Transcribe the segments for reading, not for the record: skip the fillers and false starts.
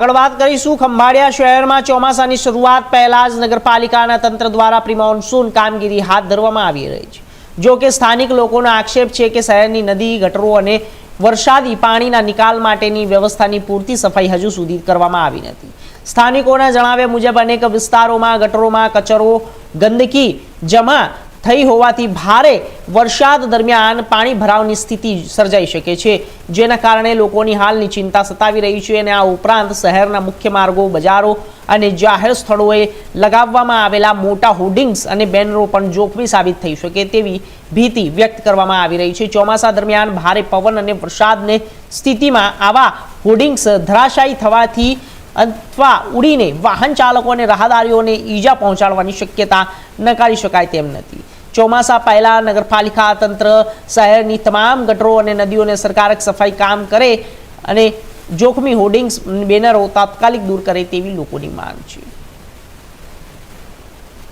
આગળ વાત કરીશું ખંભાળિયા શહેરમાં ચોમાસાની શરૂઆત પહેલા જ નગરપાલિકાના તંત્ર દ્વારા પ્રી મોન્સૂન કામગીરી હાથ ધરવામાં આવી રહી છે। જો કે સ્થાનિક લોકોનો આક્ષેપ છે કે શહેરની નદી, ગટરો અને વરસાદી પાણીના નિકાલ માટેની વ્યવસ્થાની પૂરતી સફાઈ હજુ સુધી કરવામાં આવી નથી। સ્થાનિકોના જણાવ્યા મુજબ અનેક વિસ્તારોમાં ગટરોમાં કચરો, ગંદકી જમા થઈ હોવાથી ભારે વરસાદ દરમિયાન પાણી ભરાવની સ્થિતિ સર્જાઈ શકે છે, જેના કારણે લોકોની હાલની ચિંતા સતાવી રહી છે। અને આ ઉપરાંત શહેરના મુખ્ય માર્ગો, બજારો અને જાહેર સ્થળોએ લગાવવામાં આવેલા મોટા હોર્ડિંગ્સ અને બેનરો પણ જોખમી સાબિત થઈ શકે તેવી ભીતિ વ્યક્ત કરવામાં આવી રહી છે। ચોમાસા દરમિયાન ભારે પવન અને વરસાદની સ્થિતિમાં આવા હોર્ડિંગ્સ ધરાશાયી થવાથી અથવા ઉડીને વાહન ચાલકો અને રાહદારીઓને ઈજા પહોંચાડવાની શક્યતા નકારી શકાય તેમ નથી। ચોમાસા પહેલા નગરપાલિકા તંત્ર શહેરની તમામ ગટરો અને નદીઓને સરકારક સફાઈ કામ કરે અને જોખમી હોર્ડિંગ્સ, બેનરો તાત્કાલિક દૂર કરે તેવી લોકોની માંગ છે।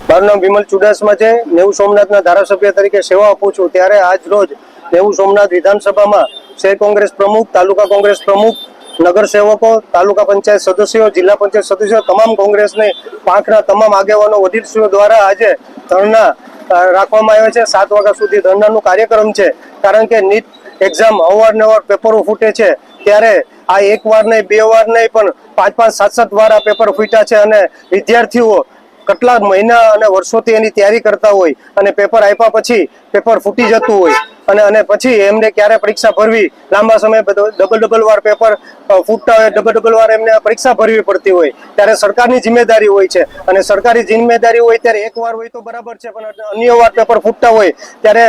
મારું નામ વિમલ ચુડાસમા છે। નેવું સોમનાથના ધારાસભ્ય તરીકે સેવા આપું છું। ત્યારે આજ રોજ નેવું સોમનાથ વિધાનસભામાં શહેર કોંગ્રેસ પ્રમુખ, તાલુકા કોંગ્રેસ પ્રમુખ, નગર સેવકો, તાલુકા પંચાયત સદસ્યો, જિલ્લા પંચાયત સદસ્યો, તમામ કોંગ્રેસની પાંખના તમામ આગેવાનો, વડીલશ્રીઓ દ્વારા આજે ધરણા રાખવામાં આવ્યા છે। 7 વાગ્યા સુધી ધરણાનો કાર્યક્રમ છે। કારણ કે નીટ એક્ઝામ અવારનવાર પેપરો ફૂટે છે, ત્યારે આ એક વાર નહીં, 2 વાર નહીં, પણ 5-5, 7-7 વાર આ પેપર ફૂટ્યા છે અને વિદ્યાર્થીઓ કેટલા મહિના અને વર્ષોથી એની તૈયારી કરતા હોય અને પેપર આપ્યા પછી પેપર ફૂટી જતું હોય અને પછી એમને ક્યારે પરીક્ષા ભરવી, લાંબા સમય ડબલ વાર પેપર ફૂટતા હોય, ડબલ વાર એમને પરીક્ષા ભરવી પડતી હોય, ત્યારે સરકારની જિમ્મેદારી હોય છે। અને સરકારી જિમ્મેદારી હોય ત્યારે એક વાર હોય તો બરાબર છે, પણ અન્ય વાર પેપર ફૂટતા હોય ત્યારે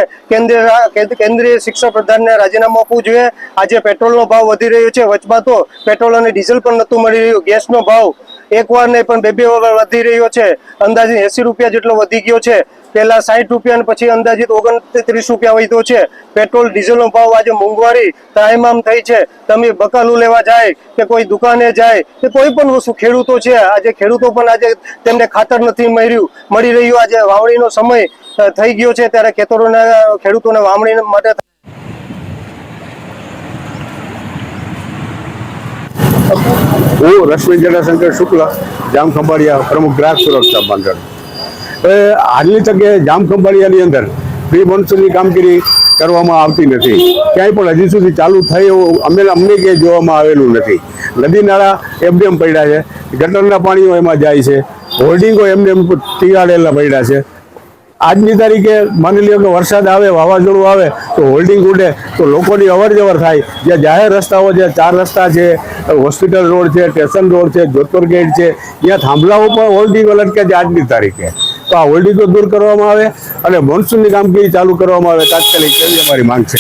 કેન્દ્રીય શિક્ષણ પ્રધાનને રાજીનામું આપવું જોઈએ। આજે પેટ્રોલનો ભાવ વધી રહ્યો છે, વચમાં તો પેટ્રોલ અને ડીઝલ પણ નહોતું મળી રહ્યું। ગેસનો ભાવ એક વાર નહીં પણ 2 વાર વધી રહ્યો છે, અંદાજે 80 રૂપિયા જેટલો વધી ગયો છે। પહેલા 60 રૂપિયા અને પછી અંદાજિત 29 રૂપિયા વધ્યો છે। પેટ્રોલ ડીઝલનો ભાવ આજે મોંઘવારી ત્રાહિમામ થઈ છે। તમે બકાલું લેવા જાય કે કોઈ દુકાને જાય કે કોઈ પણ વસ્તુ, ખેડૂતો છે, આજે ખેડૂતો પણ આજે તેમને ખાતર નથી મળી રહ્યું। આજે વાવણીનો સમય થઈ ગયો છે, ત્યારે ખેડૂતોને વાવણી માટે હું રશ્મિ જટાશંકર શુક્લ, જામ ખંભાળિયા પ્રમુખ ગ્રાહક સુરક્ષા મંડળ। હાલની તકે જામ ખંભાળિયાની અંદર પ્રી મોન્સૂનની કામગીરી કરવામાં આવતી નથી। ક્યાંય પણ હજી સુધી ચાલુ થઈ એવું અમને ક્યાંય જોવામાં આવેલું નથી। નદી નાળા એમ પડ્યા છે, ગટરના પાણીઓ એમાં જાય છે, હોર્ડિંગો એમને ટીગાડેલા પડ્યા છે। આજની તારીખે માની લ્યો કે વરસાદ આવે, વાવાઝોડું આવે તો હોલ્ડિંગ ઉડે તો લોકોની અવર જવર થાય। જ્યાં જાહેર રસ્તાઓ છે, 4 રસ્તા છે, હોસ્પિટલ રોડ છે, સ્ટેશન રોડ છે, જોધપુર ગેટ છે, ત્યાં થાંભલાઓ પણ હોલ્ડિંગો લટકે છે આજની તારીખે। તો આ હોલ્ડિંગો દૂર કરવામાં આવે અને મોન્સૂનની કામગીરી ચાલુ કરવામાં આવે તાત્કાલિક, એવી અમારી માંગ છે।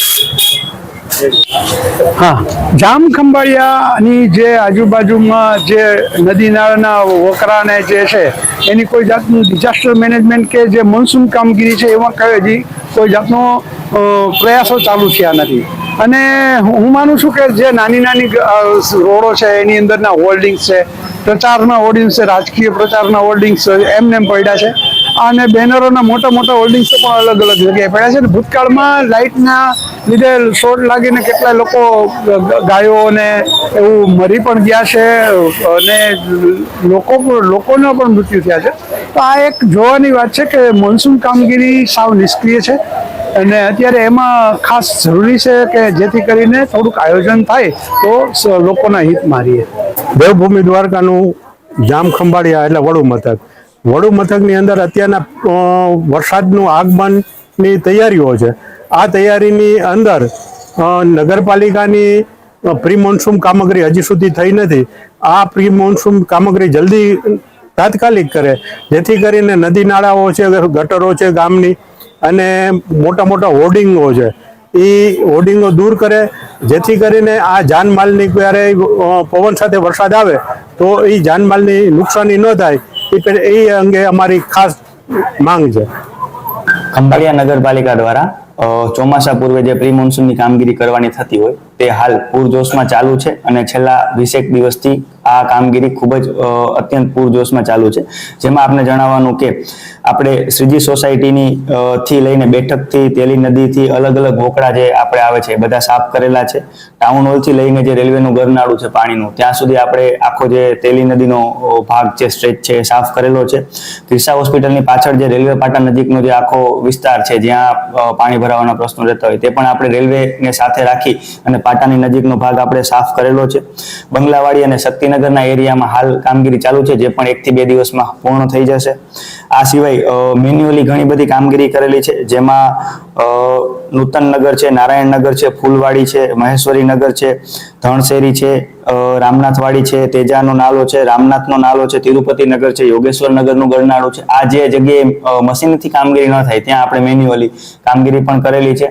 હા, જામ ખંભાળિયાની જે આજુબાજુમાં જે નદી નાળાના વકરાને જે છે એની કોઈ જાતનું ડિઝાસ્ટર મેનેજમેન્ટ કે જે મોન્સૂન કામગીરી છે એમાં હજી કોઈ જાતનો પ્રયાસો ચાલુ થયા નથી। અને હું માનું છું કે જે નાની રોડો છે એની અંદરના હોર્ડિંગ્સ છે, પ્રચારના હોર્ડિંગ્સ છે, રાજકીય પ્રચારના હોર્ડિંગ્સ એમને પડ્યા છે અને બેનરોના મોટા હોર્ડિંગ્સ પણ અલગ જગ્યાએ પડ્યા છે। ભૂતકાળમાં લાઇટના લીધે શોર્ટ લાગીને કેટલા લોકો, ગાયોને એવું મરી પણ ગયા છે અને લોકોના પણ મૃત્યુ થયા છે। તો આ એક જોવાની વાત છે કે મોન્સૂન કામગીરી સાવ નિષ્ક્રિય છે અને અત્યારે એમાં ખાસ જરૂરી છે કે જેથી કરીને થોડુંક આયોજન થાય તો લોકોના હિતમાં રહીએ। દેવભૂમિ દ્વારકાનું જામ ખંભાળિયા એટલે વડુ મથકની અંદર અત્યારના વરસાદનું આગમનની તૈયારીઓ છે। આ તૈયારીની અંદર નગરપાલિકાની પ્રી મોન્સૂન કામગીરી હજી સુધી થઈ નથી। આ પ્રી મોન્સૂન કામગીરી જલ્દી તાત્કાલિક કરે, જેથી કરીને નદી નાળાઓ છે, ગટરો છે ગામની અને મોટા હોર્ડિંગો છે એ હોર્ડિંગો દૂર કરે, જેથી કરીને આ જાનમાલની ક્યારેય પવન સાથે વરસાદ આવે તો એ જાનમાલની નુકસાની ન થાય, એ અંગે અમારી ખાસ માંગ છે। ખંભાળિયા નગરપાલિકા દ્વારા ચોમાસા પૂર્વે જે પ્રી મોન્સૂનની કામગીરી કરવાની થતી હોય તે હાલ પૂરજોશમાં ચાલુ છે અને છેલ્લા 20 દિવસથી આ કામગીરી ખૂબ જ અત્યંત પૂરજોશમાં ચાલુ છે. જેમાં આપણે જણાવવાનું કે આપણે શ્રીજી સોસાયટીની થી લઈને બેઠકથી તેલી નદીથી અલગ અલગ વોકડા જે આપણે આવે છે એ બધા સાફ કરેલા છે. ટાઉન હોલથી લઈને જે રેલવેનું ગરનાળું છે પાણીનું ત્યાં સુધી આપણે આખો જે તેલી નદીનો ભાગ જે સ્ટ્રેચ છે એ સાફ કરેલો છે. ક્રિસા હોસ્પિટલની પાછળ જે રેલવે પાટા નજીકનો જે આખો વિસ્તાર છે જ્યાં પાણી ભરાવાના પ્રશ્નો રહેતા હોય તે પણ આપણે રેલવેને સાથે રાખી અને પાટાની નજીકનો ભાગ આપણે સાફ કરેલો છે. બંગલાવાડી અને શક્તિનગરના એરિયામાં હાલ કામગીરી ચાલુ છે જે પણ 1 થી 2 દિવસમાં પૂર્ણ થઈ જશે. આ સિવાય મેન્યુઅલી ઘણી બધી કામગીરી કરેલી છે જેમાં નૂતનનગર છે, નારાયણનગર છે, ફૂલવાડી છે, મહેશ્વરી નગર છે, ધણશેરી છે, રામનાથવાડી છે, તેજાનો નાલો છે, રામનાથનો નાલો છે, તિરુપતિ નગર છે, યોગેશ્વર નગરનું ગરનાળું છે. આ જે જગ્યાએ મશીનથી કામગીરી ન થાય ત્યાં આપણે મેન્યુઅલી કામગીરી પણ કરેલી છે.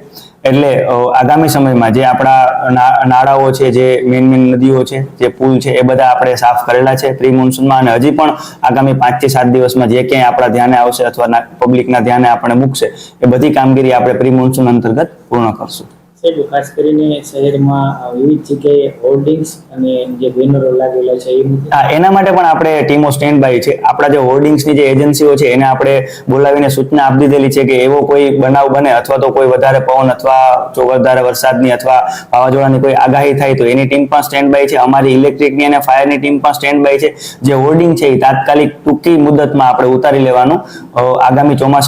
એટલે આગામી સમયમાં જે આપણા નાળાઓ છે, જે મેન નદીઓ છે, જે પુલ છે એ બધા આપણે સાફ કરેલા છે પ્રી મોન્સૂનમાં, અને હજી પણ આગામી 5 થી 7 દિવસમાં જે ક્યાંય આપણા ધ્યાને આવશે અથવા પબ્લિકના ધ્યાને આપણે મૂકશે એ બધી કામગીરી આપણે પ્રી મોન્સૂન અંતર્ગત પૂર્ણ કરશું. સાહેબ, ખાસ કરીને શહેરમાં વિવિધ જગ્યાએ હોર્ડિંગ્સ અને જે બેનરો લાગેલા છે એ મુદ્દે એના માટે પણ આપણે ટીમો સ્ટેન્ડ બાય છે. આપણા જે હોર્ડિંગ્સની જે એજન્સીઓ છે એને આપણે બોલાવીને સૂચના આપી દીધેલી છે કે એવો કોઈ બનાવ બને અથવા તો કોઈ વધારે પવન અથવા જો વધારે વરસાદની અથવા વાવાઝોડાની કોઈ આગાહી થાય તો એની ટીમ પણ સ્ટેન્ડ બાય છે. અમારી ઇલેક્ટ્રિકની અને ફાયરની ટીમ પણ સ્ટેન્ડ બાય છે. જે હોર્ડિંગ છે એ તાત્કાલિક ટૂંકી મુદતમાં આપણે ઉતારી લેવાનું આગામી ચોમાસા